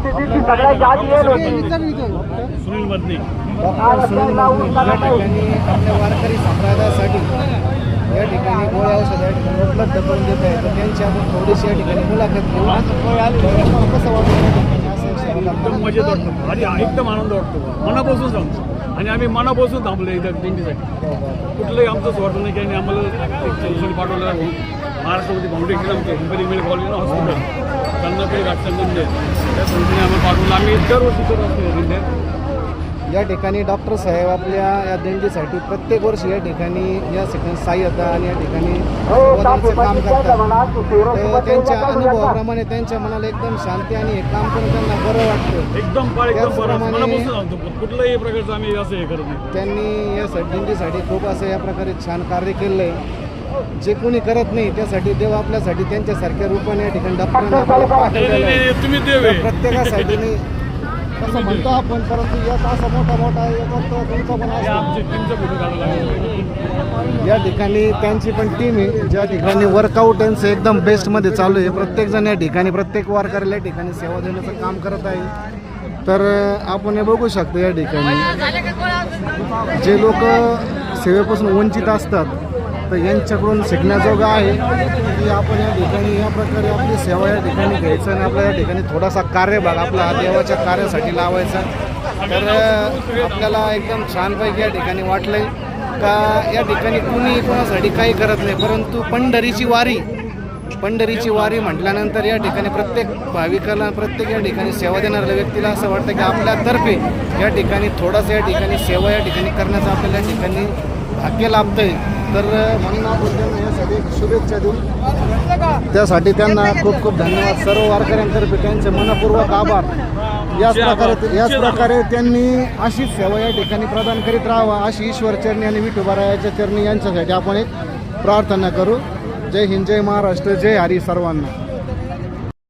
परिस्थिती सगळ्यात आधी येईल होती. सुनील मदनी या ठिकाणी आपल्या वारकरी संप्रदायासाठी या ठिकाणी गोळ्या औषध या ठिकाणी उपलब्ध करून देत आहे. तर त्यांची आपण थोडीशी या ठिकाणी मुलाखत घेऊ. कसं वाटतं एकदम मजेत वाटतो आणि एकदम आनंद वाटतो मनापासून सांगतो. आणि आम्ही मनापासून थांबलो इथं दिंडीसाठी. कुठलंही आमचं स्वार्थ नाही की आणि आम्हाला एक सोल्युशन पाठवलं आहे. महाराष्ट्रामध्ये फाउंडेशन आमचे हिंबरी मिल कॉलेज हॉस्पिटल कन्नापल्ली घाटसंगंदे त्या संस्थेने आम्हाला पाठवलं. आम्ही दरवर्षी करत असतो दिंडे. या ठिकाणी डॉक्टर साहेब आपल्या या दिंडीसाठी प्रत्येक वर्षी या ठिकाणी या ठिकाणी सहाय्यता आणि या ठिकाणी काम करतात. तर त्यांच्या अनुभवाप्रमाणे त्यांच्या मनाला एकदम शांती आणि हे काम करून त्यांना बरं वाटतं. एकदम मनापासून सांगतो. कुठल्याही प्रकारचं आम्ही असं हे करत नाही. त्यांनी या दिंडीसाठी खूप असं या प्रकारे छान कार्य केलं आहे. जे कोणी करत नाही त्यासाठी देव आपल्यासाठी त्यांच्यासारख्या रूपाने या ठिकाणी डॉक्टरांना तुम्ही देव आहे. प्रत्येकासाठी नाही असं म्हणतो आपण, परंतु यात असा मोठा तुमचा पण आमची टीमचा फोटो काढायला लागला. या ठिकाणी त्यांची पण टीम आहे. ज्या ठिकाणी वर्कआउट यांचं एकदम बेस्टमध्ये चालू आहे. प्रत्येकजण या ठिकाणी प्रत्येक वारकऱ्याला या ठिकाणी सेवा देण्याचं काम करत आहे. तर आपण हे बघू शकतो या ठिकाणी जे लोक सेवेपासून वंचित असतात तर यांच्याकडून शिकण्याजोगं आहे की आपण या ठिकाणी या प्रकारे आपली सेवा या ठिकाणी घ्यायचं आणि आपल्या या ठिकाणी थोडासा कार्यभाग आपला देवाच्या कार्यासाठी लावायचा. तर आपल्याला एकदम छानपैकी या ठिकाणी वाटलं आहे का या ठिकाणी कुणी कोणासाठी काही करत नाही, परंतु पंढरीची वारी म्हटल्यानंतर या ठिकाणी प्रत्येक भाविकाला प्रत्येक या ठिकाणी सेवा देणाऱ्या व्यक्तीला असं वाटतं की आपल्यातर्फे या ठिकाणी थोडंसं या ठिकाणी सेवा या ठिकाणी करण्याचं आपल्याला या ठिकाणी भाग्य लाभतं आहे. तर म्हणून आपण त्यांना यासाठी शुभेच्छा देऊ. त्यासाठी त्यांना खूप खूप धन्यवाद. सर्व वारकऱ्यांतर्फे त्यांचे मनपूर्वक आभार. याच प्रकारे त्यांनी अशीच सेवा या ठिकाणी प्रदान करीत राहावा अशी ईश्वर चरणी आणि विठोबारायाच्या चरणी यांच्यासाठी आपण एक प्रार्थना करू. जय हिंद, जय महाराष्ट्र, जय हरी सर्वांना.